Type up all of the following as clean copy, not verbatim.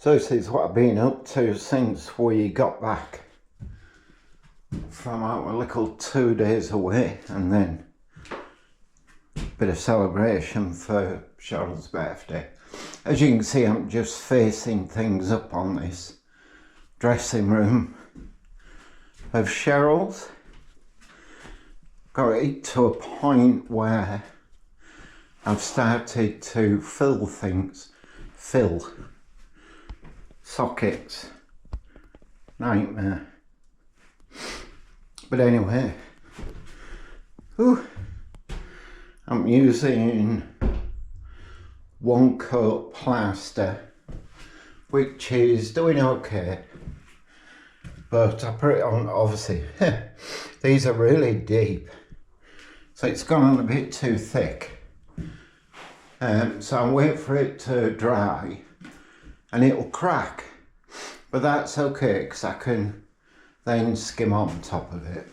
So this is what I've been up to since we got back from our little 2 days away, and then a bit of celebration for Cheryl's birthday. As you can see, I'm just facing things up on this dressing room of Cheryl's. Got it to a point where I've started to fill sockets. Nightmare. But anyway, I'm using 1-coat plaster, which is doing okay, but I put it on, obviously, these are really deep, so it's gone on a bit too thick. So I'm waiting for it to dry and it'll crack, but that's okay because I can then skim on top of it.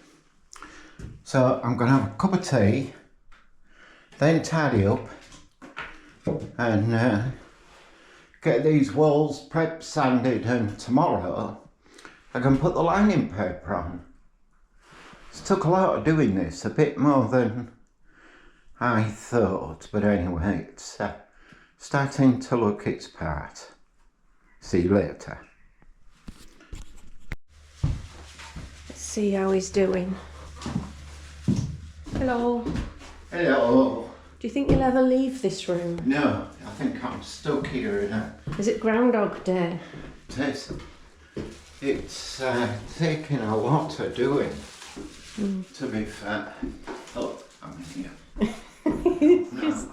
So I'm going to have a cup of tea, then tidy up and get these walls prep sanded, and tomorrow I can put the lining paper on. It took a lot of doing this, a bit more than I thought, but anyway, it's starting to look its part. See you later. Let's see how he's doing. Hello. Hello. Do you think you'll ever leave this room? No, I think I'm stuck here in a... Is it Groundhog Day? It's taking a lot of doing, to be fair. Oh, I'm here. No.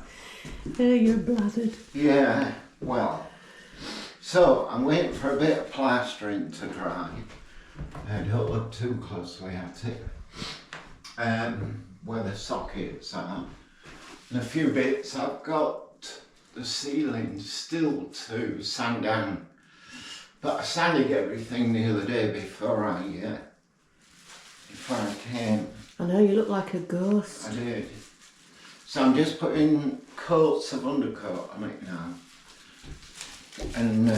You're blathered. Yeah, well, so I'm waiting for a bit of plastering to dry. Don't look too closely at it. Where the sockets are. And a few bits. I've got the ceiling still to sand down. But I sanded everything the other day before I came. I know, you look like a ghost. I did. So I'm just putting coats of undercoat on it now. And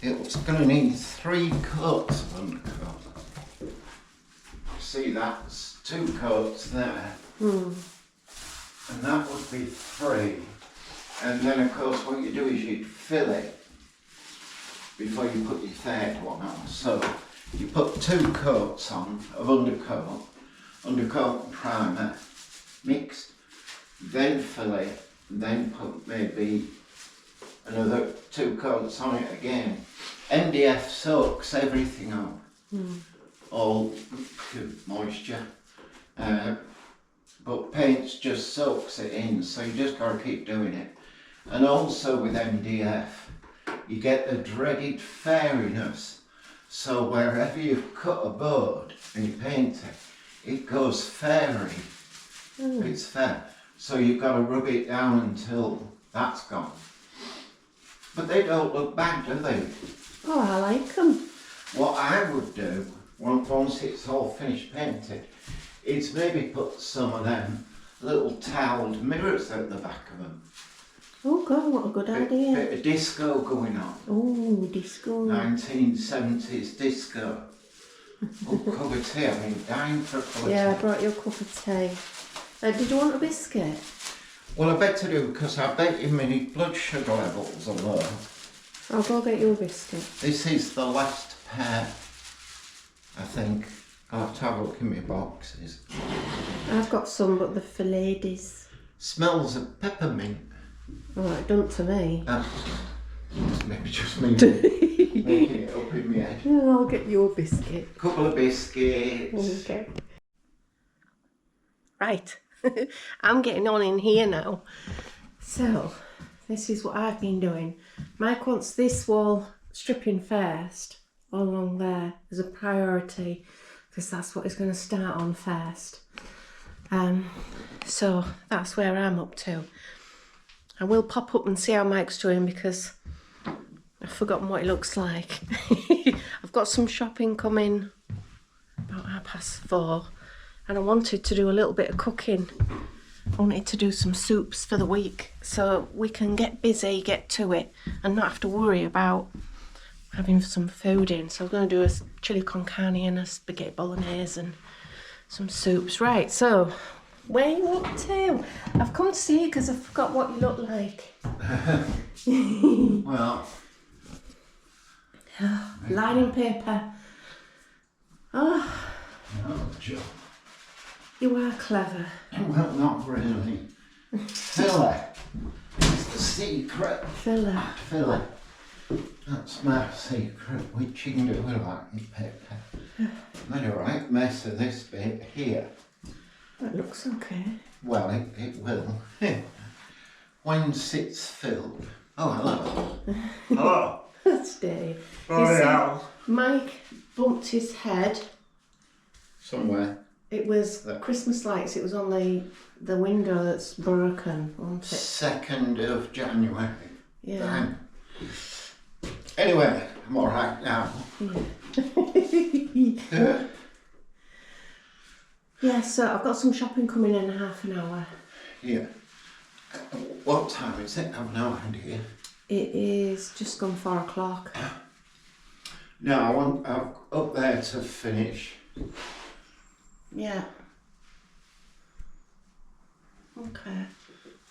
it's going to need 3 coats of undercoat. See, that's 2 coats there. And that would be 3. And then of course what you do is you'd fill it before you put your 3rd one on. So you put 2 coats on of undercoat and primer mixed, then fill it, then put maybe another 2 coats on it again. MDF soaks everything up, all moisture, but paint just soaks it in, so you just got to keep doing it. And also with MDF, you get the dreaded fairiness, so wherever you've cut a board and you paint it, it goes fairy. It's fair. So you've got to rub it down until that's gone. But they don't look bad, do they? Oh, I like them. What I would do, once it's all finished painted, is maybe put some of them little toweled mirrors at the back of them. Oh God, what a good idea. Bit of disco going on. Oh, disco. 1970s disco. Oh, cup of tea, I mean, dying for a cup of tea. Yeah, I brought you a cup of tea. Did you want a biscuit? Well, I better do, because I bet you my blood sugar levels are low. I'll go get you a biscuit. This is the last pair, I think. I'll have to have a look in my boxes. I've got some, but they're for ladies. Smells of peppermint. Alright, done to me. Maybe just me making it up in my head. I'll get you a biscuit. Couple of biscuits. Okay. Right, I'm getting on in here now. So, this is what I've been doing. Mike wants this wall stripping first, all along there, as a priority, because that's what he's going to start on first. So that's where I'm up to. I will pop up and see how Mike's doing, because I've forgotten what he looks like. I've got some shopping coming about 4:30, and I wanted to do a little bit of cooking I wanted to do some soups for the week so we can get busy, get to it, and not have to worry about having some food in. So I'm going to do a chili con carne and a spaghetti bolognese and some soups. Right, so where are you up to? I've come to see you because I forgot what you look like. Well, lining paper. Oh, no, Joe. you are clever. Well, not really. Filler. It's the secret. Filler. Filler. That's my secret, which you can do with lining paper. Made a right mess of this bit here. That looks okay. Well, it will. Once it's filled. Oh, hello. Hello. That's Dave. Sorry, You see, Al. Mike bumped his head. Somewhere. It was Christmas lights. It was on the window that's broken, wasn't it? 2nd of January. Yeah. Bang. Anyway, I'm alright now. Yeah, so I've got some shopping coming in half an hour. Yeah. What time is it? I've no idea. It is just gone 4 o'clock. No, I'm up there to finish. Yeah. Okay.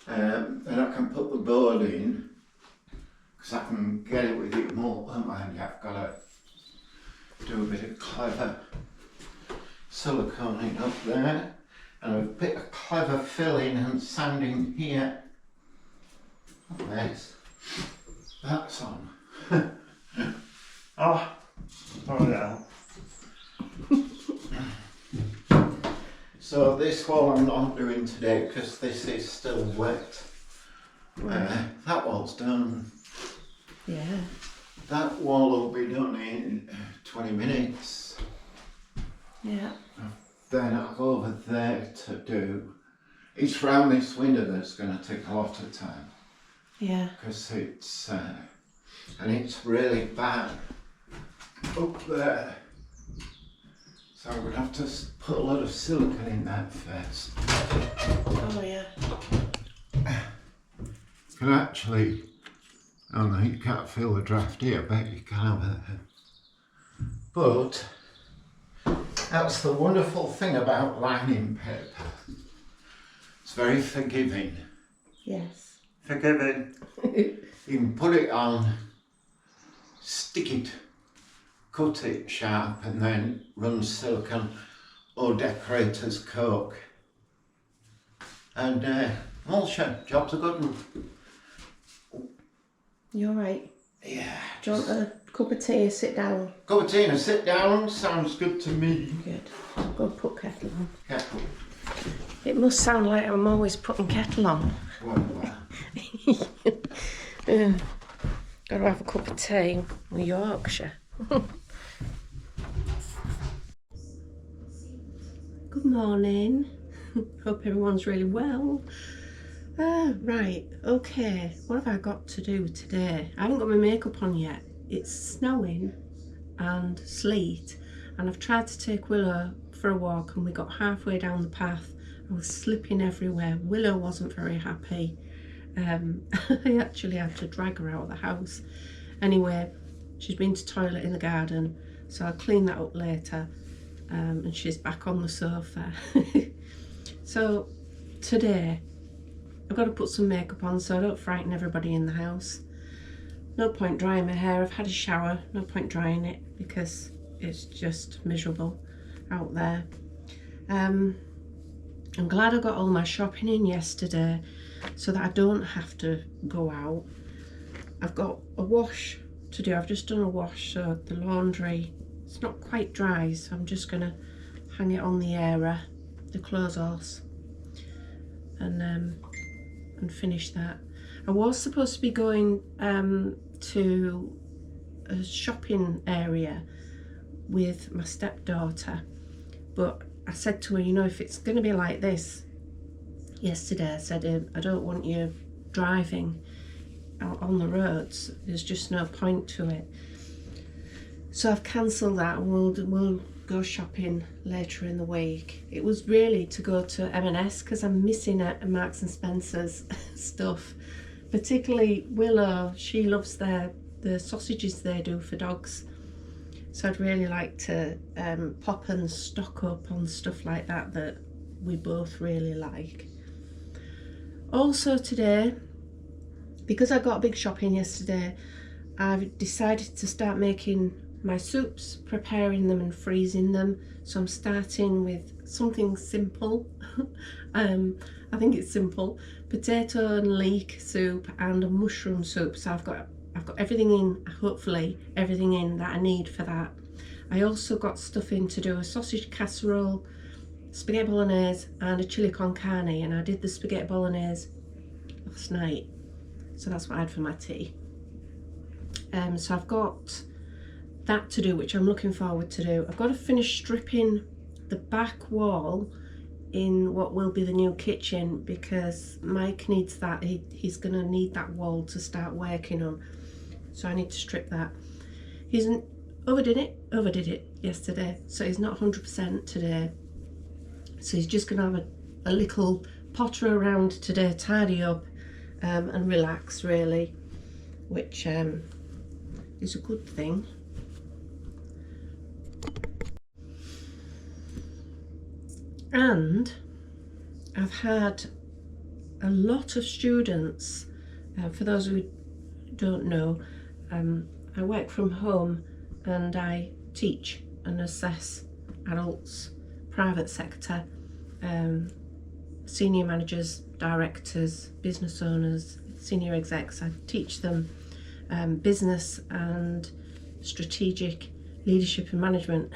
Then I can put the board in, because I can get it with it more. Oh mind, I've got to do a bit of clever siliconing up there, and a bit of clever filling and sanding here. Yes, that's on. Oh yeah. So this wall I'm not doing today because this is still wet. That wall's done. Yeah. That wall will be done in 20 minutes. Yeah. Then I've over there to do. It's round this window that's going to take a lot of time. Yeah. Because it's and it's really bad up there. So I'm going to have to put a lot of silicone in that first. Oh yeah. You can actually, oh no, you can't feel the draft here, but you can have it. But that's the wonderful thing about lining paper. It's very forgiving. Yes. Forgiving. You can put it on, stick it, cut it sharp, and then run silicone or decorator's coke. And emulsion, job's a good one. You alright? Yeah. Do you want a cup of tea or sit down? Cup of tea and a sit down, sounds good to me. Good. I'll go put kettle on. Kettle. It must sound like I'm always putting kettle on. Well. Gotta have a cup of tea with Yorkshire. Good morning. Hope everyone's really well. Right, okay. What have I got to do today? I haven't got my makeup on yet. It's snowing and sleet, and I've tried to take Willow for a walk, and we got halfway down the path. I was slipping everywhere. Willow wasn't very happy. I actually had to drag her out of the house. Anyway, she's been to toilet in the garden, so I'll clean that up later. And she's back on the sofa. So today I've got to put some makeup on so I don't frighten everybody in the house. No point drying my hair. I've had a shower, no point drying it because it's just miserable out there. I'm glad I got all my shopping in yesterday so that I don't have to go out. I've got a wash to do. I've just done a wash, so the laundry, it's not quite dry, so I'm just gonna hang it on the airer, the clothes horse, and finish that. I was supposed to be going to a shopping area with my stepdaughter, but I said to her, you know, if it's going to be like this, yesterday I said, I don't want you driving out on the roads, there's just no point to it. So I've cancelled that, and we'll go shopping later in the week. It was really to go to M&S because I'm missing Marks and Spencer's stuff. Particularly Willow, she loves the sausages they do for dogs. So I'd really like to pop and stock up on stuff like that we both really like. Also today, because I got a big shopping yesterday, I've decided to start making my soups, preparing them and freezing them. So I'm starting with something simple. I think it's simple. Potato and leek soup and a mushroom soup. So I've got everything in, hopefully everything in that I need for that. I also got stuff in to do a sausage casserole, spaghetti bolognese and a chili con carne, and I did the spaghetti bolognese last night. So that's what I had for my tea. So I've got that to do, which I'm looking forward to do. I've got to finish stripping the back wall in what will be the new kitchen, because Mike needs that. He's going to need that wall to start working on. So I need to strip that. He's overdid it yesterday, so he's not 100% today. So he's just going to have a little potter around today, tidy up and relax really, which is a good thing. And I've had a lot of students, for those who don't know, I work from home and I teach and assess adults, private sector, senior managers, directors, business owners, senior execs. I teach them business and strategic leadership and management.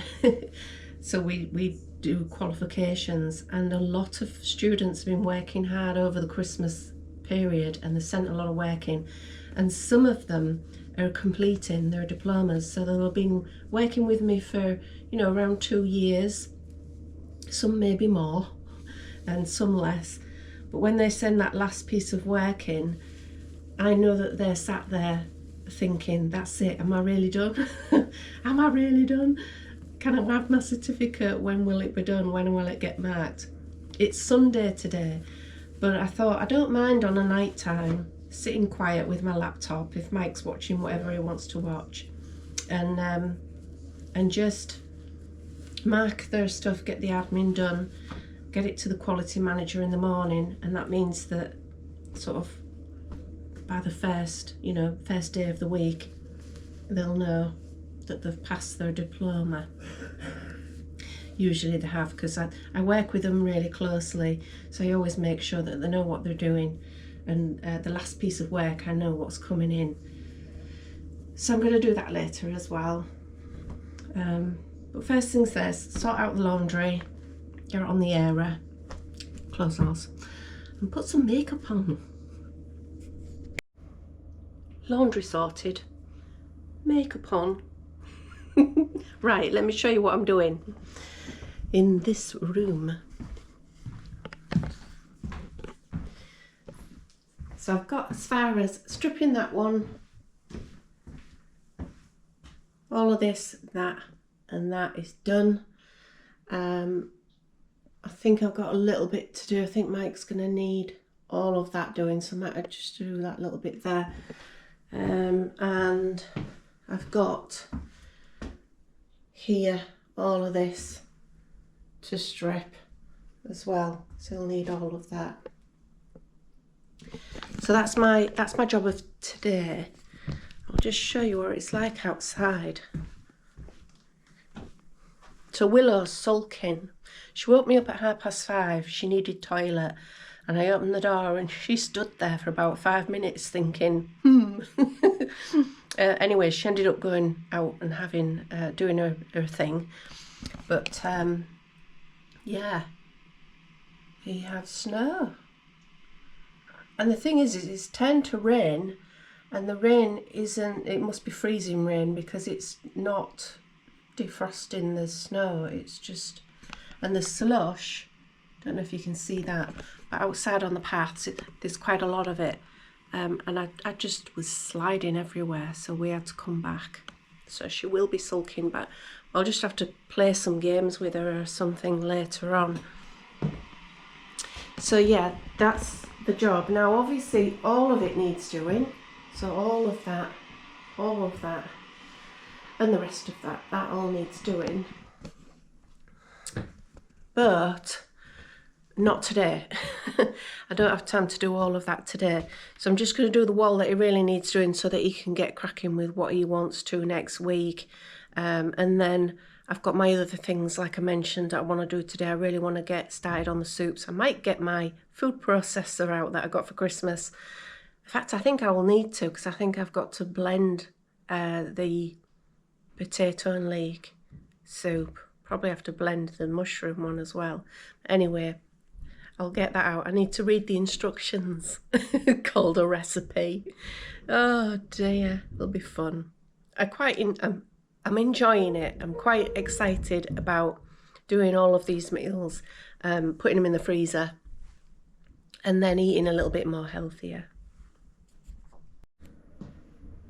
So we do qualifications, and a lot of students have been working hard over the Christmas period and they sent a lot of work in, and some of them are completing their diplomas, so they've been working with me for around 2 years, some maybe more and some less, but when they send that last piece of work in, I know that they're sat there thinking, that's it, am I really done? Am I really done? Can I have my certificate? When will it be done? When will it get marked? It's Sunday today, but I thought I don't mind on a night time sitting quiet with my laptop if Mike's watching whatever he wants to watch, and just mark their stuff, get the admin done, get it to the quality manager in the morning, and that means that sort of by the first day of the week they'll know that they've passed their diploma. Usually they have, because I work with them really closely, so I always make sure that they know what they're doing, and the last piece of work I know what's coming in. So I'm going to do that later as well. But first things first, sort out the laundry, get it on the airer, clothes, and put some makeup on. Laundry sorted, makeup on. Right, let me show you what I'm doing in this room. So I've got as far as stripping that one, all of this, that and that is done. I think I've got a little bit to do. I think Mike's going to need all of that doing, so I might just do that little bit there. And I've got here all of this to strip as well, so you'll need all of that. So that's my job of today. I'll just show you what it's like outside. So Willow's sulking. She woke me up at 5:30. She needed toilet, and I opened the door and she stood there for about 5 minutes thinking, anyway, she ended up going out and doing her thing. But yeah, we have snow. And the thing is it's turned to rain, and the rain it must be freezing rain, because it's not defrosting the snow, it's just, and the slush, don't know if you can see that, but outside on the paths there's quite a lot of it, and I just was sliding everywhere, so we had to come back. So she will be sulking, but I'll just have to play some games with her or something later on. So yeah, that's the job. Now obviously all of it needs doing. So all of that, and the rest of that all needs doing. But not today. I don't have time to do all of that today. So I'm just going to do the wall that he really needs doing so that he can get cracking with what he wants to next week. And then I've got my other things, like I mentioned, that I want to do today. I really want to get started on the soups. I might get my food processor out that I got for Christmas. In fact, I think I will need to, because I think I've got to blend the potato and leek soup. Probably have to blend the mushroom one as well. Anyway, I'll get that out. I need to read the instructions called a recipe. Oh dear, it'll be fun. I'm enjoying it. I'm quite excited about doing all of these meals, putting them in the freezer, and then eating a little bit more healthier.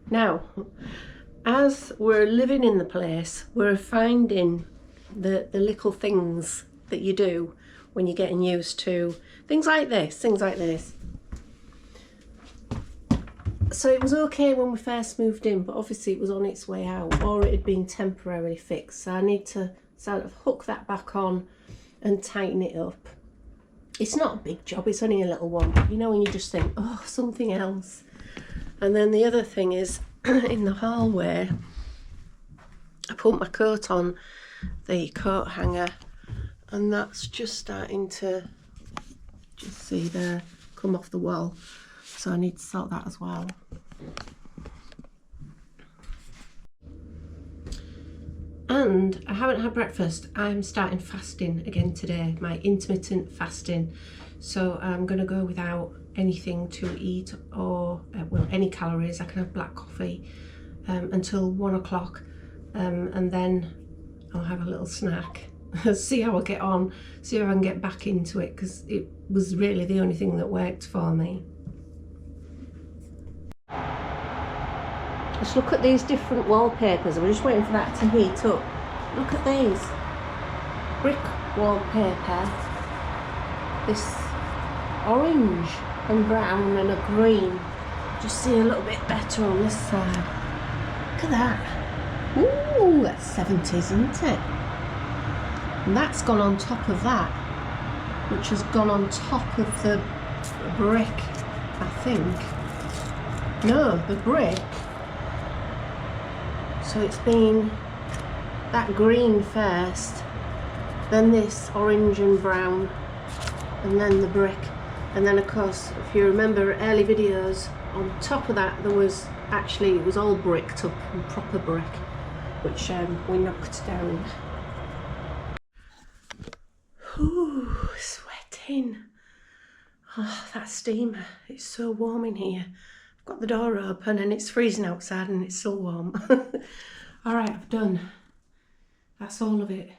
Now, as we're living in the place, we're finding the little things that you do when you're getting used to things like this. So it was okay when we first moved in, but obviously it was on its way out, or it had been temporarily fixed. So I need to sort of hook that back on and tighten it up. It's not a big job, it's only a little one, but you know when you just think, oh, something else. And then the other thing is, in the hallway, I put my coat on the coat hanger, and that's just starting to, just see there, come off the wall. So I need to sort that as well. And I haven't had breakfast. I'm starting fasting again today, my intermittent fasting. So I'm going to go without anything to eat or, well, any calories. I can have black coffee until 1 o'clock, and then I'll have a little snack. See how I get on, see how I can get back into it, because it was really the only thing that worked for me. Just look at these different wallpapers. I'm just waiting for that to heat up. Look at these. Brick wallpaper. This orange and brown and a green. Just see a little bit better on this side. Look at that. Ooh, that's 70s, isn't it? And that's gone on top of that, which has gone on top of the brick, I think. No, the brick. So it's been that green first, then this orange and brown, and then the brick. And then of course, if you remember early videos, on top of that there was actually, it was all bricked up and proper brick, which we knocked down. Ooh, sweating. Oh, that steamer, it's so warm in here. I've got the door open and it's freezing outside and it's still warm. Alright, I've done. That's all of it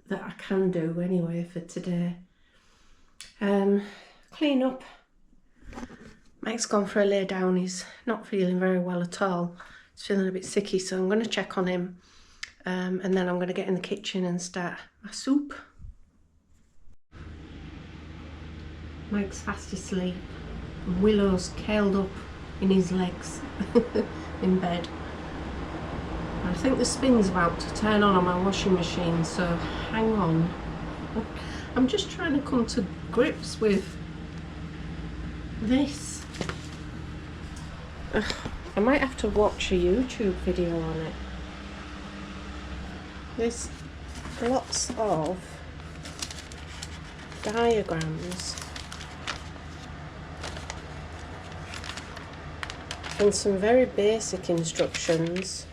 that I can do anyway for today. Clean up. Mike's gone for a lay down. He's not feeling very well at all. He's feeling a bit sicky, so I'm going to check on him. And then I'm going to get in the kitchen and start my soup. Mike's fast asleep. Willow's curled up in his legs in bed. I think the spin's about to turn on my washing machine, so hang on. I'm just trying to come to grips with this. I might have to watch a YouTube video on it. There's lots of diagrams and some very basic instructions.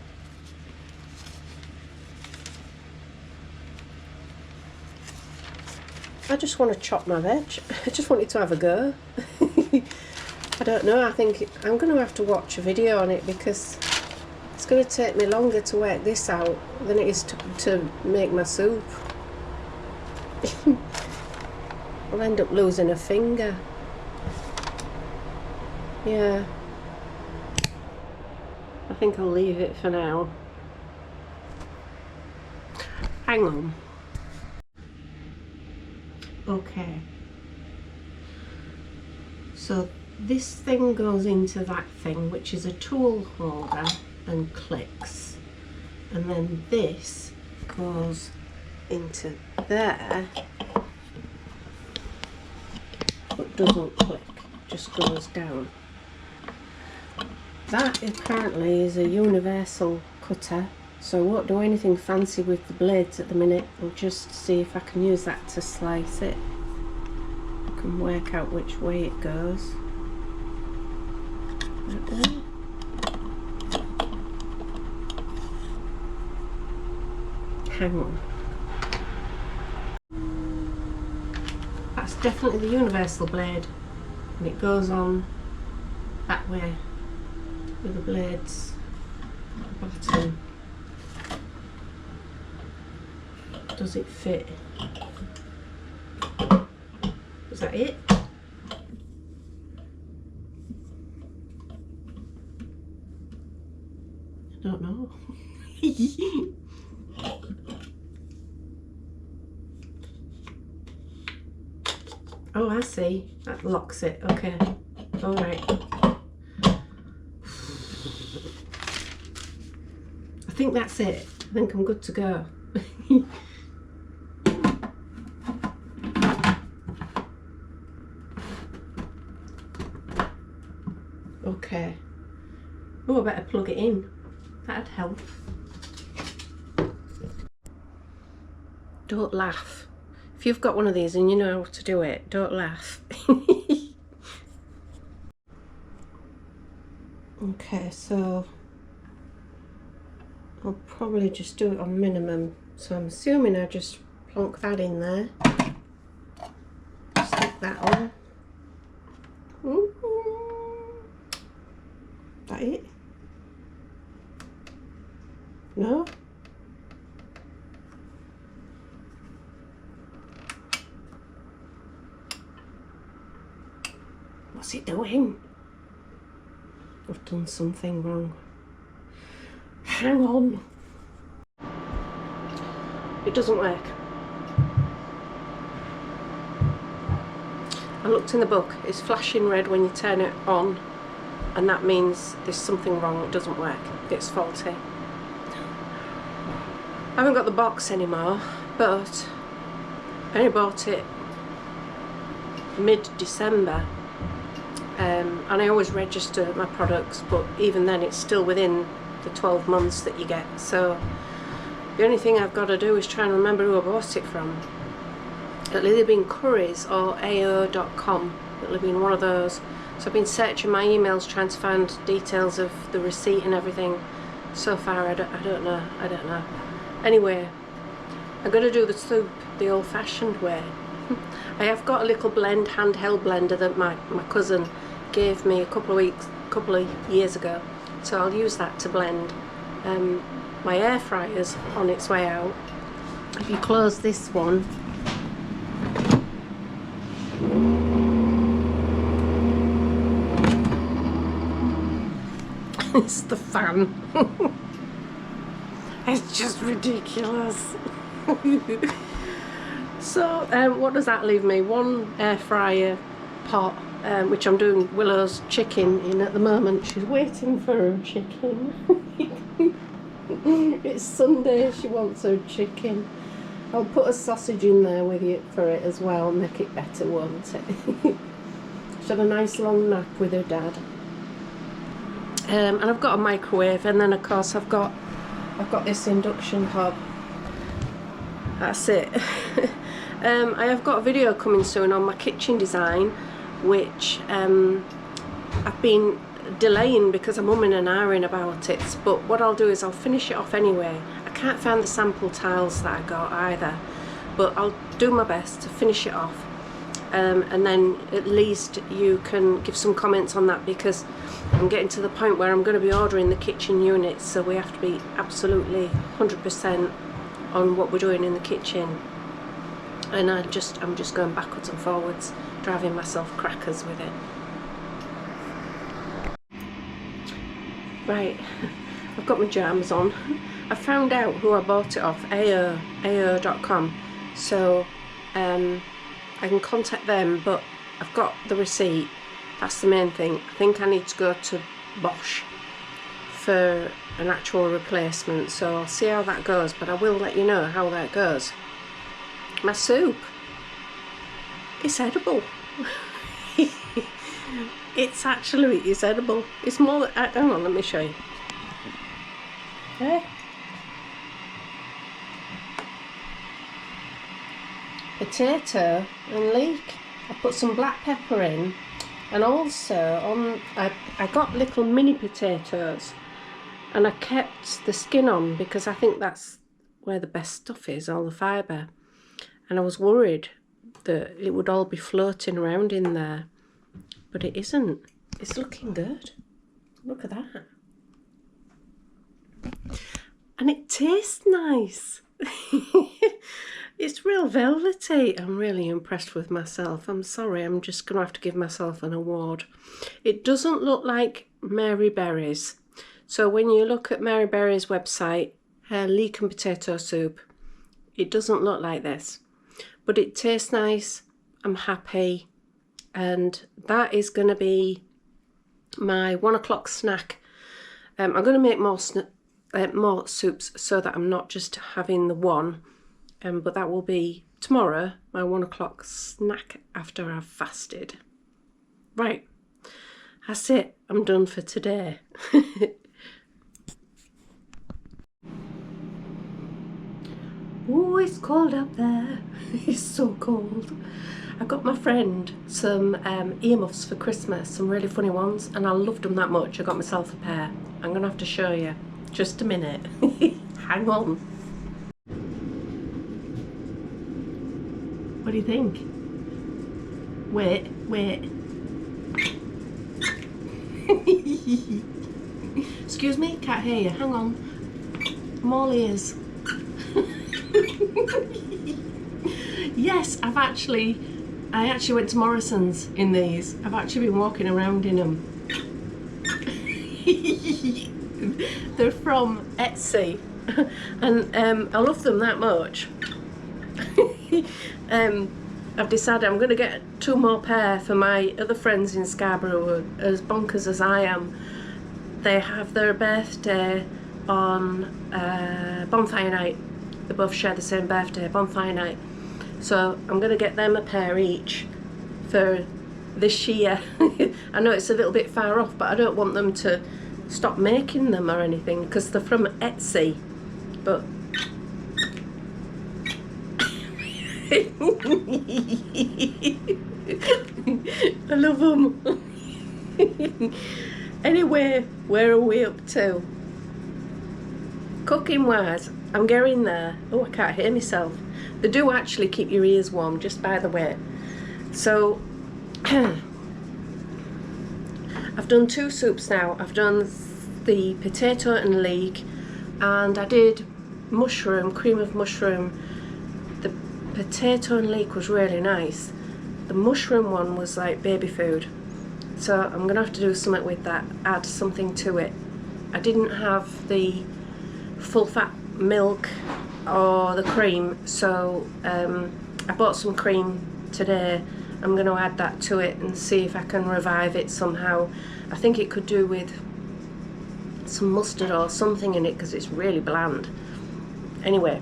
I just want to chop my veg. I just wanted to have a go. I don't know, I think I'm going to have to watch a video on it, because it's going to take me longer to work this out than it is to make my soup. I'll end up losing a finger. Yeah. I think I'll leave it for now. hang on. Okay. So this thing goes into that thing, which is a tool holder and clicks. And then this goes into there, but doesn't click, just goes down. That apparently is a universal cutter, so I won't do anything fancy with the blades at the minute. I'll just see if I can use that to slice it. I can work out which way it goes. Hang on. That's definitely the universal blade, and it goes on that way with the blades at the bottom. Does it fit? Is that it? I don't know. Oh, I see. That locks it. Okay. All right. I think that's it. I think I'm good to go. Okay. Oh, I better plug it in. That'd help. Don't laugh. If you've got one of these and you know how to do it, don't laugh. Okay, so I'll probably just do it on minimum. So I'm assuming I just plonk that in there. Stick that on. That it? No? What's it doing? I've done something wrong. Hang on. It doesn't work. I looked in the book. It's flashing red when you turn it on, and that means there's something wrong. It doesn't work. It's faulty. I haven't got the box anymore, but I only bought it mid-December. And I always register my products, but even then it's still within the 12 months that you get. So the only thing I've got to do is try and remember who I bought it from. It'll either been Currys or AO.com. It'll have been one of those. So I've been searching my emails trying to find details of the receipt and everything. So far I don't know. Anyway, I'm going to do the soup the old-fashioned way. I have got a little handheld blender that my cousin gave me a couple of years ago, so I'll use that to blend. My air fryer's on its way out. If you close this one, it's the fan. It's just ridiculous. So what does that leave me? One air fryer pot, which I'm doing Willow's chicken in at the moment. She's waiting for her chicken. It's Sunday, she wants her chicken. I'll put a sausage in there with you for it as well, make it better, won't it? She had a nice long nap with her dad. And I've got a microwave, and then of course I've got this induction hob. That's it. I have got a video coming soon on my kitchen design, which I've been delaying because I'm umming and ahhing about it, but what I'll do is I'll finish it off anyway. I can't find the sample tiles that I got either, but I'll do my best to finish it off, and then at least you can give some comments on that, because I'm getting to the point where I'm going to be ordering the kitchen units, so we have to be absolutely 100% on what we're doing in the kitchen. And I'm just going backwards and forwards, driving myself crackers with it. Right, I've got my jams on. I found out who I bought it off, AO.com, so I can contact them, but I've got the receipt. That's the main thing. I think I need to go to Bosch for an actual replacement, so I'll see how that goes, but I will let you know how that goes. My soup, it's edible. It's edible. It's more, hang on, let me show you. Okay. Potato and leek. I put some black pepper in, and also I got little mini potatoes, and I kept the skin on because I think that's where the best stuff is, all the fibre. And I was worried that it would all be floating around in there, but it isn't. It's looking good. Look at that. And it tastes nice. It's real velvety. I'm really impressed with myself. I'm sorry, I'm just going to have to give myself an award. It doesn't look like Mary Berry's. So when you look at Mary Berry's website, her leek and potato soup, it doesn't look like this. But it tastes nice. I'm happy. And that is going to be my 1 o'clock snack. I'm going to make more soups so that I'm not just having the one. But that will be tomorrow, my 1 o'clock snack after I've fasted. Right, that's it. I'm done for today. Oh, it's cold up there. It's so cold. I got my friend some earmuffs for Christmas, some really funny ones, and I loved them that much I got myself a pair. I'm going to have to show you. Just a minute. Hang on. What do you think? Wait. Excuse me, can't hear you. Hang on. I'm all ears. Yes, I actually went to Morrison's in these. I've actually been walking around in them. They're from Etsy, and I love them that much. I've decided I'm going to get 2 more pair for my other friends in Scarborough, as bonkers as I am. They have their birthday on bonfire night. They both share the same birthday, bonfire night. So I'm going to get them a pair each for this year. I know it's a little bit far off, but I don't want them to stop making them or anything because they're from Etsy. But I love them. Anyway, where are we up to? Cooking wise, I'm getting there. Oh, I can't hear myself. They do actually keep your ears warm, just by the way. So I've done 2 soups now. I've done the potato and leek, and I did mushroom, cream of mushroom. The potato and leek was really nice. The mushroom one was like baby food. So I'm going to have to do something with that, add something to it. I didn't have the full fat milk or the cream, so I bought some cream today. I'm going to add that to it and see if I can revive it somehow. I think it could do with some mustard or something in it because it's really bland. Anyway,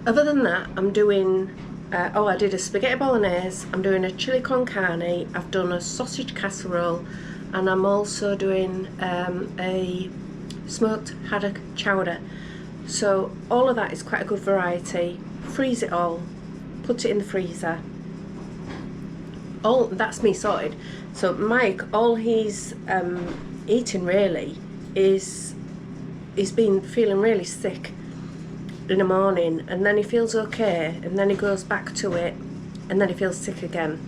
other than that, I'm doing I did a spaghetti bolognese, I'm doing a chili con carne, I've done a sausage casserole, and I'm also doing a smoked haddock chowder. So all of that is quite a good variety. Freeze it all, put it in the freezer. All that's me sorted. So Mike, all he's eating really is he's been feeling really sick in the morning, and then he feels okay, and then he goes back to it, and then he feels sick again.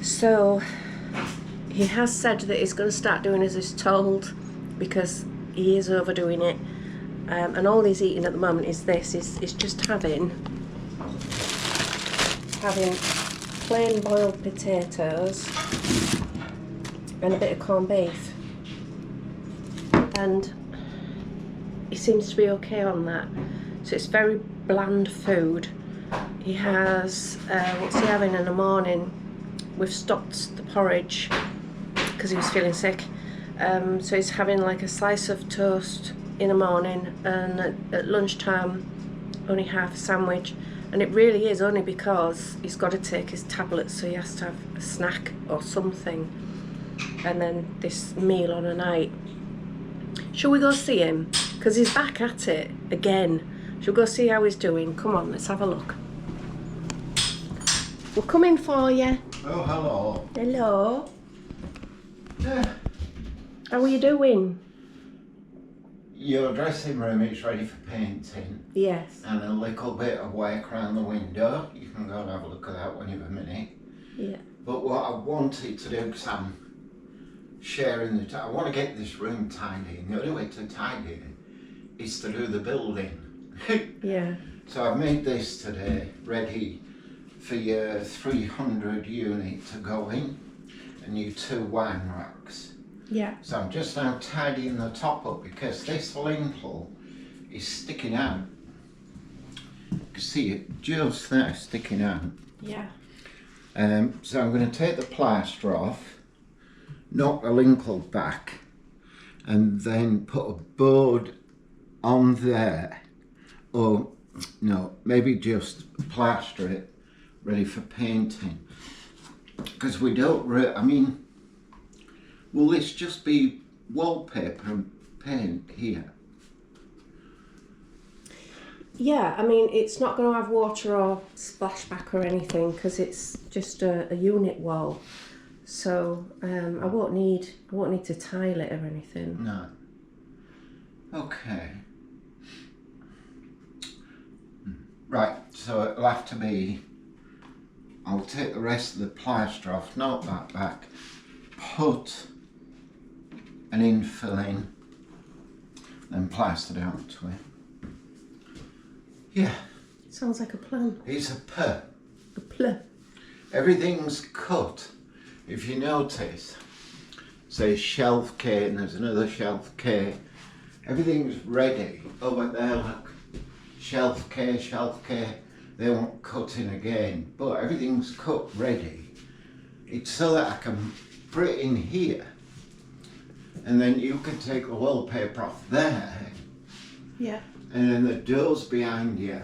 So he has said that he's going to start doing as he's told because he is overdoing it. And all he's eating at the moment is this. He's just having plain boiled potatoes and a bit of corned beef. And he seems to be okay on that. So it's very bland food. He has, what's he having in the morning? We've stopped the porridge because he was feeling sick. So he's having like a slice of toast in the morning, and at lunchtime only half a sandwich. And it really is only because he's got to take his tablets, so he has to have a snack or something, and then this meal on a night. Shall we go see him? Because he's back at it again. Shall we go see how he's doing? Come on, let's have a look. We're coming for you. Oh, hello. Hello. Yeah. How are you doing? Your dressing room is ready for painting. Yes. And a little bit of work around the window. You can go and have a look at that when you have a minute. Yeah. But what I wanted to do, because I'm sharing the I want to get this room tidy, and the only way to tidy it is to do the building. Yeah. So I've made this today ready for your 300 unit to go in, and your 2 wine racks. Yeah. So I'm just now tidying the top up because this lintel is sticking out. You can see it just there sticking out. Yeah. So I'm going to take the plaster off, knock the lintel back, and then put a board on there, or no, maybe just plaster it ready for painting, because we don't I mean, will this just be wallpaper and paint here? Yeah, I mean, it's not going to have water or splashback or anything because it's just a unit wall. So I won't need to tile it or anything. No. Okay. Right, so it'll have to be, I'll take the rest of the plaster off, knock that back, put an infill in, then plaster down to it. Yeah. Sounds like a plan. It's a per. A plan. Everything's cut. If you notice, say shelf K and there's another shelf K. Everything's ready. Over there, look. Shelf K, shelf K. They won't cut in again. But everything's cut ready. It's so that I can put it in here. And then you can take the wallpaper off there. Yeah. And then the doors behind you,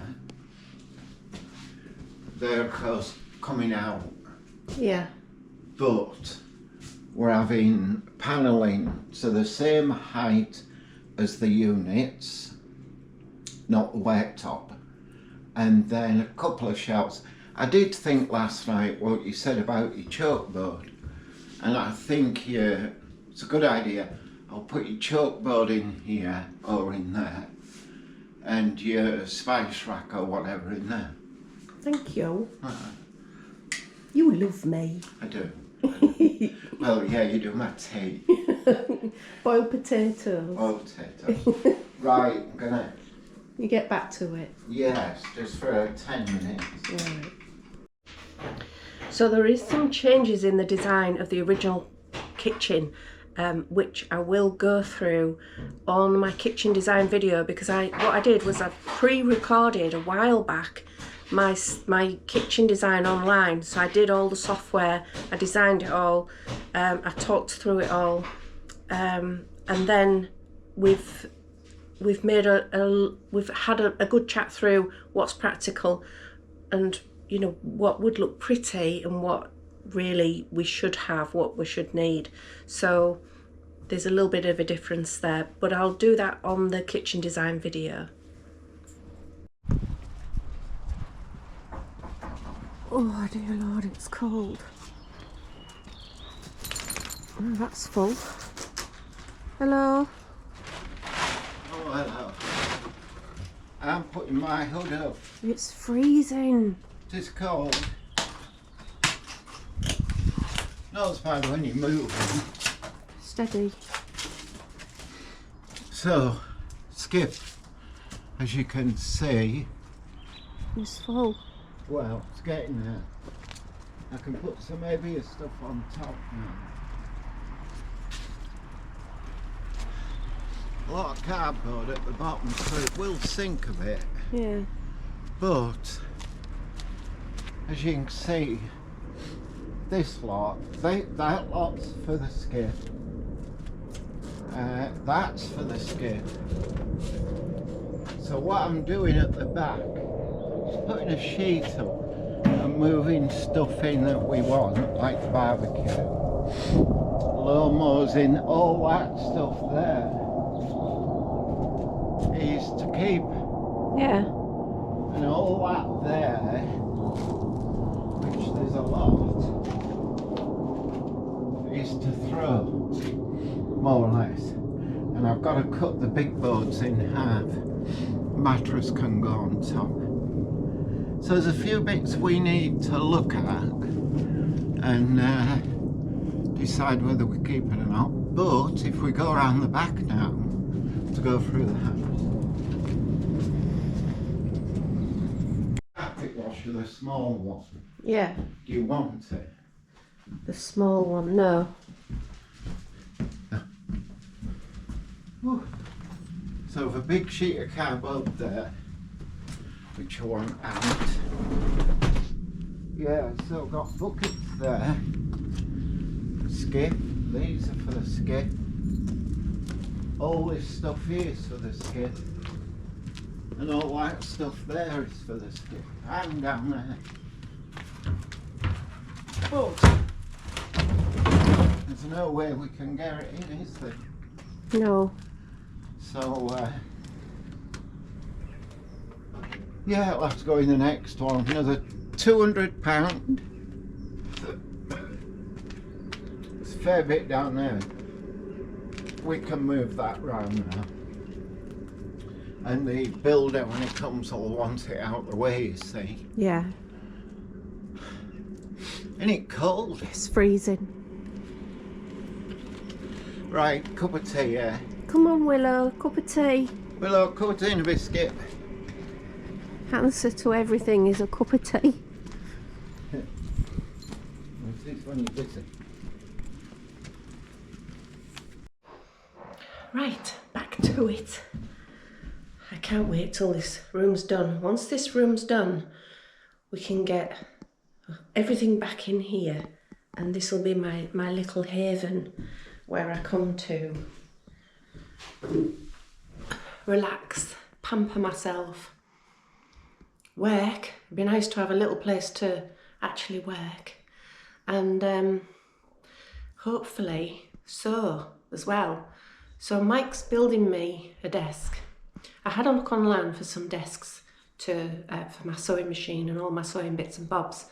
they're of course coming out. Yeah. But we're having panelling to the same height as the units, not the worktop, and then a couple of shelves. I did think last night what you said about your chalkboard, and I think it's a good idea. I'll put your chalkboard in here or in there, and your spice rack or whatever in there. Thank you. You love me. I do. Well, yeah, you do my tea. Boiled potatoes. Boiled potatoes. Right, I'm gonna. You get back to it. Yes, just for 10 minutes. Right. So there is some changes in the design of the original kitchen, which I will go through on my kitchen design video, because what I did was I pre-recorded a while back my kitchen design online. So I did all the software, I designed it all, I talked through it all, and then we've made we've had a good chat through what's practical and, you know, what would look pretty and what really we should have, what we should need. So there's a little bit of a difference there, but I'll do that on the kitchen design video. Oh dear Lord, it's cold. Oh, that's full. Hello. Oh, hello. I'm putting my hood up. It's freezing. It is cold. No, it's bad when you move. Steady. So, Skip, as you can see, It's full. well, it's getting there. I can put some heavier stuff on top now. a lot of cardboard at the bottom, so it will sink a bit. Yeah. But as you can see, this lot, that lot's for the skip. That's for the skip. So what I'm doing at the back is putting a sheet up and moving stuff in that we want, like the barbecue. Lawnmowers in, all that stuff there is to keep. Yeah. And all that there, which there's a lot, is to throw, more or less. And I've got to cut the big boards in half. Mattress can go on top. So there's a few bits we need to look at and decide whether we keep it or not. But if we go around the back now to go through the house, carpet washer, the small one. Yeah. Do you want it? The small one, no. Whew. So I've a big sheet of cardboard there, which I want out. Yeah, so I've got buckets there. Skip, these are for the skip. All this stuff here is for the skip. And all that stuff there is for the skip. And down there. But there's no way we can get it in, is there? No. So, yeah, it'll have to go in the next one. Another £200. It's a fair bit down there. We can move that round now. And the builder, when it comes, will want it out the way, you see. Yeah. Isn't it cold? It's freezing. Right, cup of tea, yeah. Come on, Willow, cup of tea. Willow, cup of tea and a biscuit. Answer to everything is a cup of tea. What's this when you're busy? Right, back to it. I can't wait till this room's done. Once this room's done, we can get everything back in here, and this will be my little haven where I come to relax, pamper myself, work. It'd be nice to have a little place to actually work, and hopefully sew as well. So Mike's building me a desk. I had a look online for some desks for my sewing machine and all my sewing bits and bobs,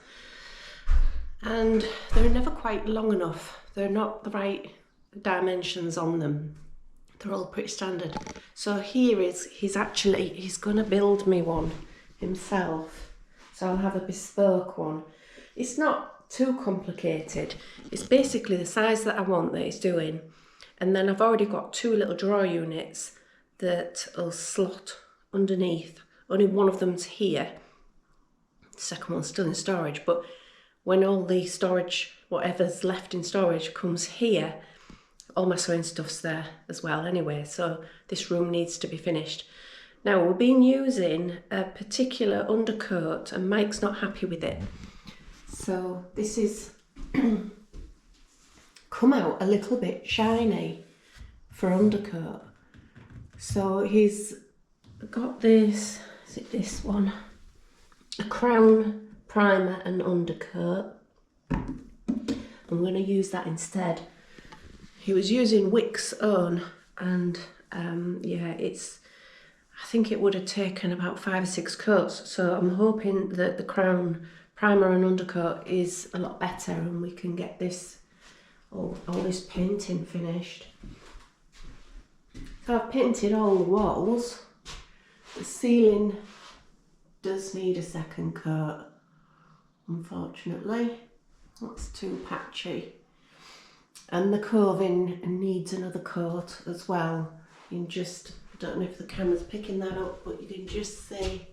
and they're never quite long enough. They're not the right dimensions on them. They're all pretty standard. So he's gonna build me one himself. So I'll have a bespoke one. It's not too complicated. It's basically the size that I want that he's doing. And then I've already got 2 little drawer units that will slot underneath. Only one of them's here. The second one's still in storage, but when all the storage, whatever's left in storage, comes here, all my sewing stuff's there as well anyway, so this room needs to be finished. Now, we've been using a particular undercoat and Mike's not happy with it. So this is come out a little bit shiny for undercoat. So he's got this, is it this one? A crown primer and undercoat. I'm going to use that instead. He was using Wick's own, and yeah, I think it would have taken about 5 or 6 coats, so I'm hoping that the crown primer and undercoat is a lot better and we can get this all this painting finished. So I've painted all the walls. The ceiling does need a second coat, unfortunately. That's too patchy. And the coving needs another coat as well. You can just, I don't know if the camera's picking that up, but you can just see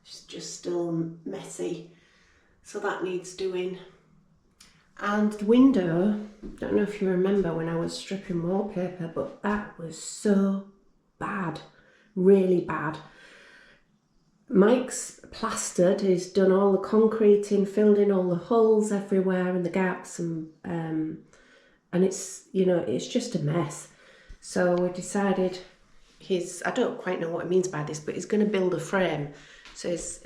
it's just still messy. So that needs doing. And the window, don't know if you remember when I was stripping wallpaper, but that was so bad, really bad. Mike's plastered, he's done all the concreting, filled in all the holes everywhere and the gaps, and it's, you know, it's just a mess. So we decided I don't quite know what he means by this, but he's going to build a frame. So he's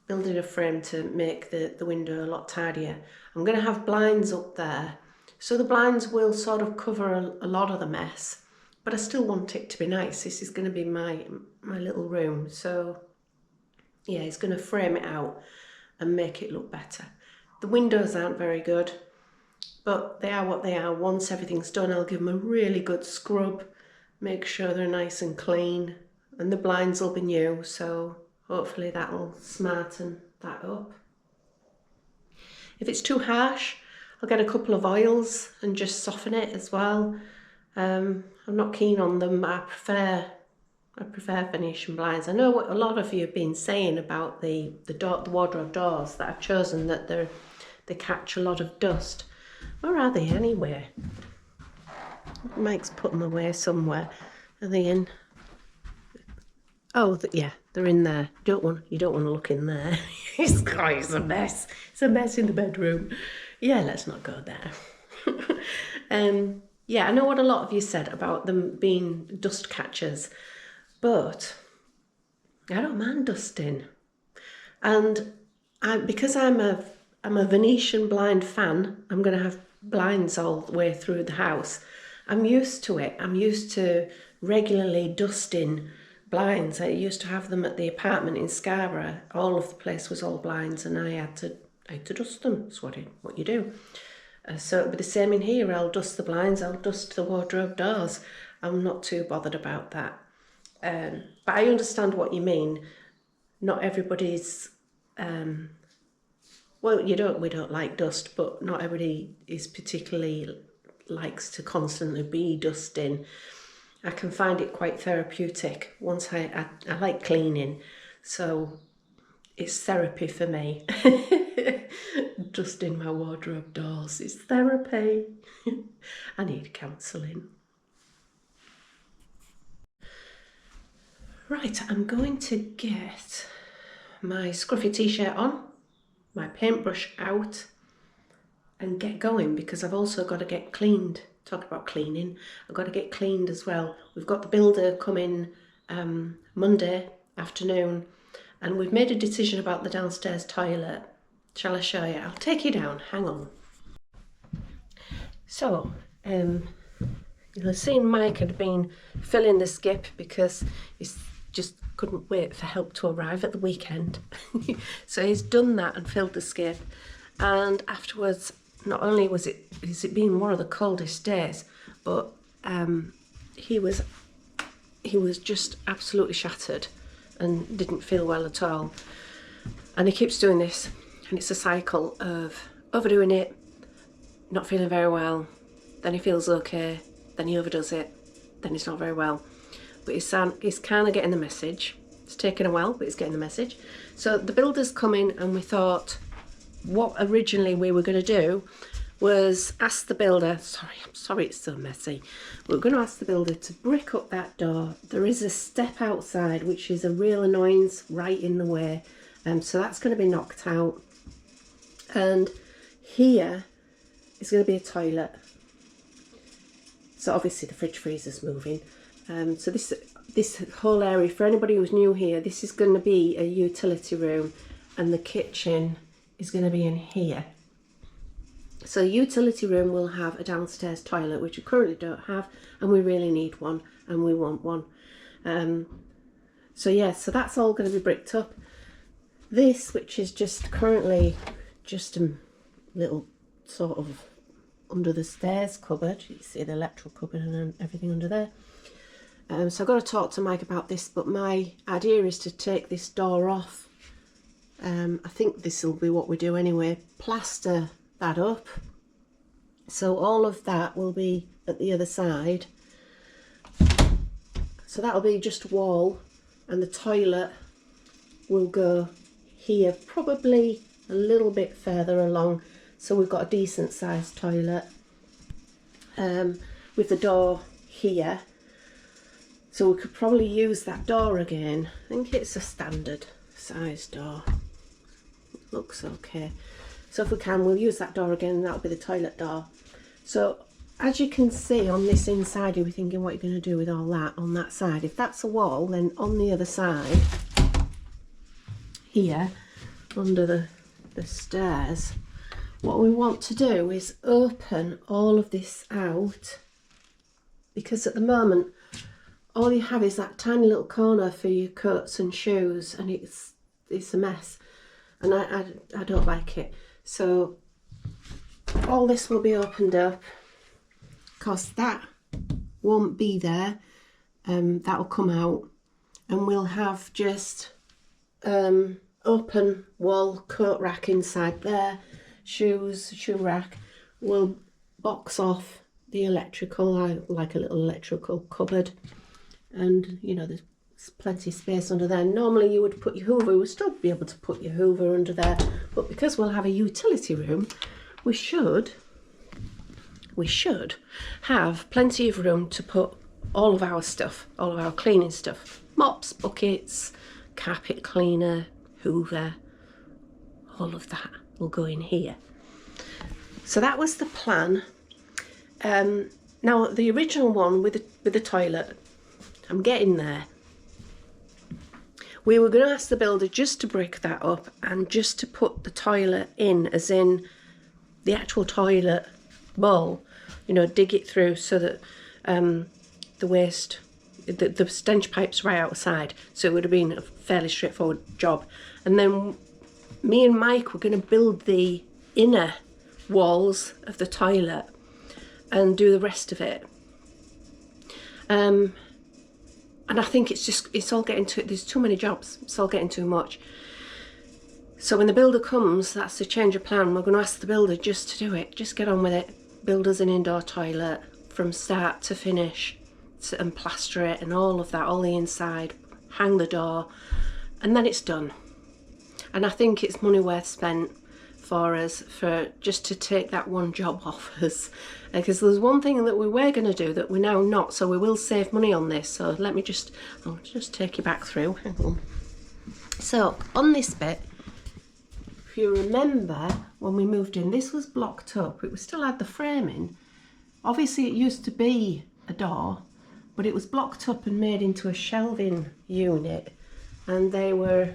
building a frame to make the window a lot tidier. I'm going to have blinds up there. So the blinds will sort of cover a lot of the mess, but I still want it to be nice. This is going to be my little room. So yeah, he's going to frame it out and make it look better. The windows aren't very good, but they are what they are. Once everything's done, I'll give them a really good scrub, make sure they're nice and clean, and the blinds will be new, so hopefully that'll smarten that up. If it's too harsh, I'll get a couple of oils and just soften it as well. I'm not keen on them. I prefer Venetian blinds. I know what a lot of you have been saying about the wardrobe doors that I've chosen, that they catch a lot of dust. Where are they anyway? Mike's put them away somewhere. Are they in? Oh, yeah, they're in there. You don't want to look in there. It's a mess. It's a mess in the bedroom. Yeah, let's not go there. Yeah, I know what a lot of you said about them being dust catchers, but I don't mind dusting. And because I'm a Venetian blind fan, I'm going to have blinds all the way through the house. I'm used to it. I'm used to regularly dusting blinds. I used to have them at the apartment in Scarborough. All of the place was all blinds, and I had to dust them. That's what you do. So it'll be the same in here. I'll dust the blinds. I'll dust the wardrobe doors. I'm not too bothered about that. But I understand what you mean. Not everybody's. Well, we don't like dust, but not everybody is particularly likes to constantly be dusting. I can find it quite therapeutic. Once I like cleaning, so it's therapy for me. Dusting my wardrobe doors is therapy. I need counselling. Right, I'm going to get my scruffy t-shirt on, my paintbrush out, and get going, because I've also got to get cleaned. Talk about cleaning, I've got to get cleaned as well. We've got the builder coming Monday afternoon, and we've made a decision about the downstairs toilet. Shall I show you? I'll take you down, hang on. So, you'll have seen Mike had been filling the skip because he's just couldn't wait for help to arrive at the weekend. So he's done that and filled the skip, and afterwards, not only has it been one of the coldest days, but he was just absolutely shattered and didn't feel well at all. And he keeps doing this, and it's a cycle of overdoing it, not feeling very well, then he feels okay, then he overdoes it, then he's not very well. But he's kind of getting the message. It's taken a while, but he's getting the message. So the builder's coming, and we thought what originally we were going to do was ask the builder, I'm sorry it's so messy, we're going to ask the builder to brick up that door. There is a step outside which is a real annoyance right in the way, so that's going to be knocked out, and here is going to be a toilet. So obviously the fridge freezer's moving, so this whole area, for anybody who's new here, this is going to be a utility room, and the kitchen is going to be in here. So utility room will have a downstairs toilet, which we currently don't have, and we really need one, and we want one. So yeah, so that's all going to be bricked up. This, which is just currently just a little sort of under the stairs cupboard, you see the electrical cupboard and everything under there. So I've got to talk to Mike about this, but my idea is to take this door off. I think this will be what we do anyway, plaster that up, so all of that will be at the other side, so that'll be just wall, and the toilet will go here, probably a little bit further along, so we've got a decent sized toilet with the door here. So we could probably use that door again. I think it's a standard size door. It looks okay. So if we can, we'll use that door again, and that'll be the toilet door. So as you can see on this inside, you'll be thinking what you're going to do with all that on that side. If that's a wall, then on the other side, here, under the stairs, what we want to do is open all of this out, because at the moment, all you have is that tiny little corner for your coats and shoes, and it's a mess, and I don't like it. So all this will be opened up, because that won't be there. That'll come out, and we'll have just open wall coat rack inside there, shoe rack. We'll box off the electrical, like a little electrical cupboard, and you know, there's plenty of space under there. Normally you would put your hoover, we'd still be able to put your hoover under there, but because we'll have a utility room, we should have plenty of room to put all of our stuff, all of our cleaning stuff, mops, buckets, carpet cleaner, hoover, all of that will go in here. So that was the plan. Now the original one with the toilet, I'm getting there. We were going to ask the builder just to break that up and just to put the toilet in, as in the actual toilet bowl, you know, dig it through so that the waste, the stench pipe's right outside. So it would have been a fairly straightforward job. And then me and Mike were going to build the inner walls of the toilet and do the rest of it. And I think it's all getting too, there's too many jobs, it's all getting too much. So when the builder comes, that's the change of plan. We're going to ask the builder just to do it, just get on with it. Build us an indoor toilet from start to finish, and plaster it and all of that, all the inside, hang the door, and then it's done. And I think it's money worth spent for us, for just to take that one job off us, because there's one thing that we were going to do that we're now not, so we will save money on this. So let me I'll just take you back through. Hang on. So on this bit, if you remember when we moved in, this was blocked up. It still had the framing. Obviously it used to be a door, but it was blocked up and made into a shelving unit, and they were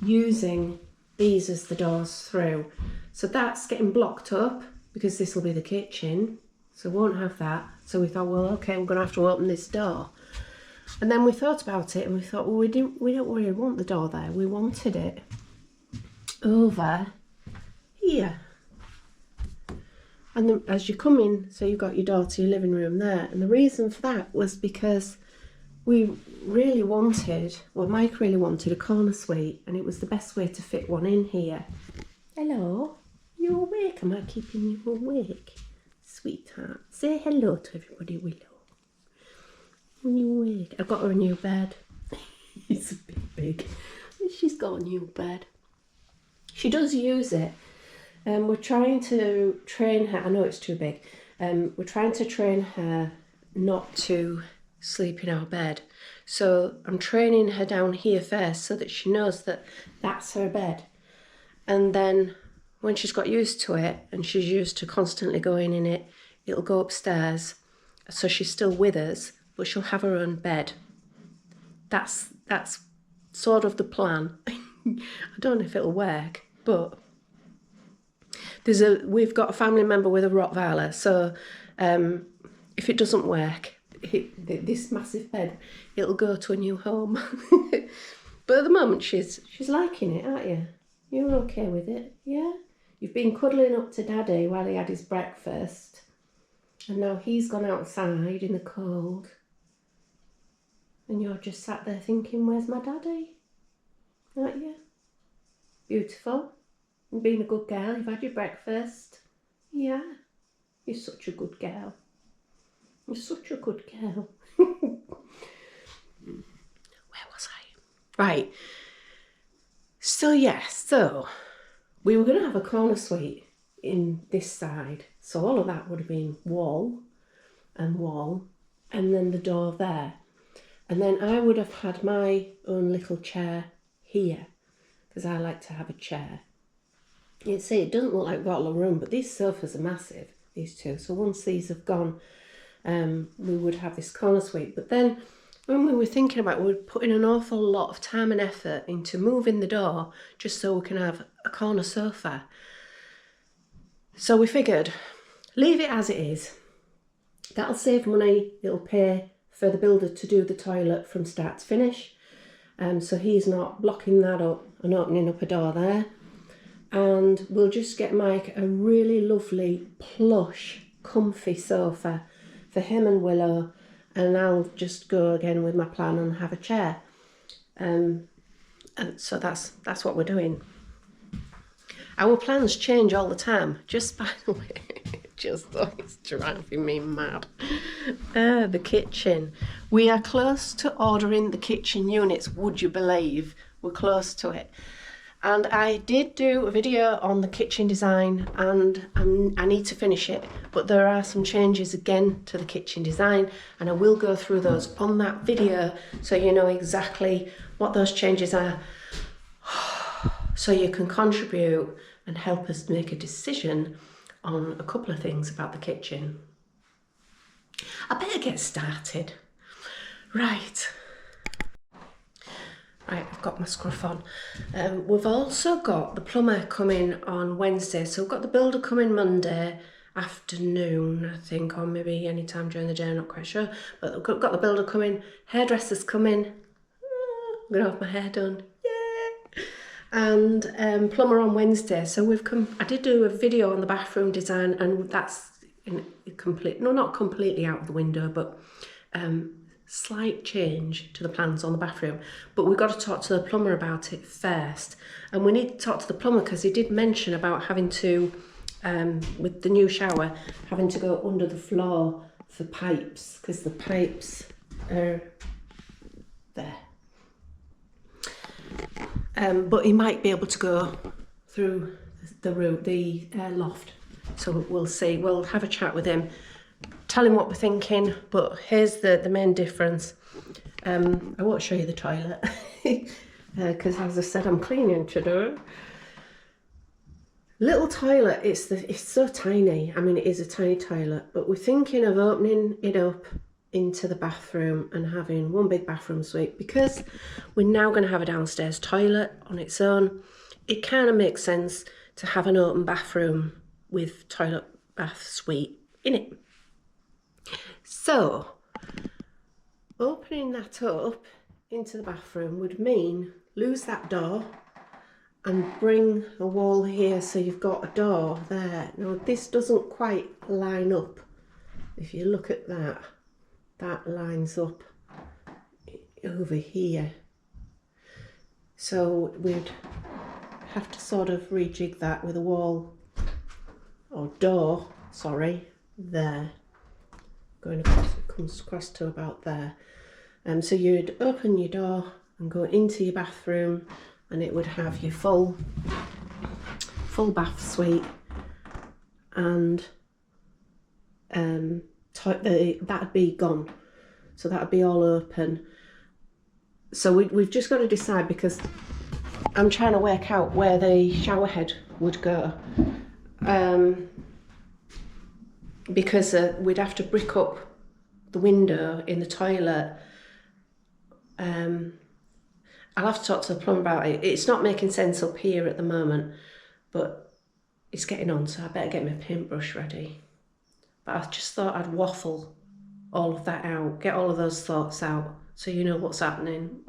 using these as the doors through. So that's getting blocked up because this will be the kitchen, so we won't have that. So we thought, well, okay, we're going to have to open this door. And then we thought about it and we thought, well, we don't really want the door there. We wanted it over here. And as you come in, so you've got your door to your living room there. And the reason for that was because we really wanted, well, Mike really wanted a corner suite, and it was the best way to fit one in here. Hello, you awake? Am I keeping you awake? Sweetheart, say hello to everybody, Willow. Are you awake? I've got her a new bed. It's a bit big. She's got a new bed. She does use it. We're trying to train her, I know it's too big, we're trying to train her not to sleep in our bed. So I'm training her down here first so that she knows that that's her bed. And then when she's got used to it and she's used to constantly going in it, it'll go upstairs. So she's still with us, but she'll have her own bed. That's sort of the plan. I don't know if it'll work, but we've got a family member with a Rottweiler, so if it doesn't work, this massive bed, it'll go to a new home. But at the moment she's liking it, aren't you? You're okay with it, yeah? You've been cuddling up to Daddy while he had his breakfast, and now he's gone outside in the cold, and you're just sat there thinking, where's my daddy? Aren't you? Beautiful. You've been a good girl, you've had your breakfast. Yeah, you're such a good girl. You're such a good girl. Where was I? Right. So we were going to have a corner suite in this side. So all of that would have been wall, and then the door there. And then I would have had my own little chair here, because I like to have a chair. You see, it doesn't look like we've got a lot of room, but these sofas are massive, these two. So once these have gone, we would have this corner suite. But then when we were thinking about it, we were putting an awful lot of time and effort into moving the door just so we can have a corner sofa. So we figured, leave it as it is. That'll save money. It'll pay for the builder to do the toilet from start to finish. So he's not blocking that up and opening up a door there. And we'll just get Mike a really lovely, plush, comfy sofa for him and Willow. And I'll just go again with my plan and have a chair. And so that's what we're doing. Our plans change all the time. Just by the way, it's driving me mad. The kitchen. We are close to ordering the kitchen units, would you believe? We're close to it. And I did do a video on the kitchen design, and I need to finish it. But there are some changes again to the kitchen design, and I will go through those on that video so you know exactly what those changes are. So you can contribute and help us make a decision on a couple of things about the kitchen. I better get started. Right, I've got my scruff on. We've also got the plumber coming on Wednesday. So we've got the builder coming Monday afternoon, I think, or maybe any time during the day, I'm not quite sure. But we've got the builder coming, hairdresser's coming. I'm going to have my hair done. And plumber on Wednesday. So I did do a video on the bathroom design, and that's not completely out of the window, but slight change to the plans on the bathroom. But we've got to talk to the plumber about it first. And we need to talk to the plumber because he did mention about having to, with the new shower, having to go under the floor for pipes, because the pipes are there. But he might be able to go through the loft. So we'll see. We'll have a chat with him, tell him what we're thinking. But here's the main difference. I won't show you the toilet because, as I said, I'm cleaning today. Little toilet. It's so tiny. I mean, it is a tiny toilet. But we're thinking of opening it up into the bathroom and having one big bathroom suite, because we're now going to have a downstairs toilet on its own. It kind of makes sense to have an open bathroom with toilet bath suite in it. So opening that up into the bathroom would mean lose that door and bring a wall here, so you've got a door there. Now this doesn't quite line up. If you look at that, that lines up over here. So we'd have to sort of rejig that with a wall or door, sorry, there. Going across, it comes across to about there. So you'd open your door and go into your bathroom, and it would have your full bath suite, and that'd be gone. So that'd be all open. So we've just got to decide, because I'm trying to work out where the shower head would go. Because we'd have to brick up the window in the toilet. I'll have to talk to the plumber about it. It's not making sense up here at the moment, but it's getting on, so I better get my paintbrush ready. But I just thought I'd waffle all of that out, get all of those thoughts out, so you know what's happening.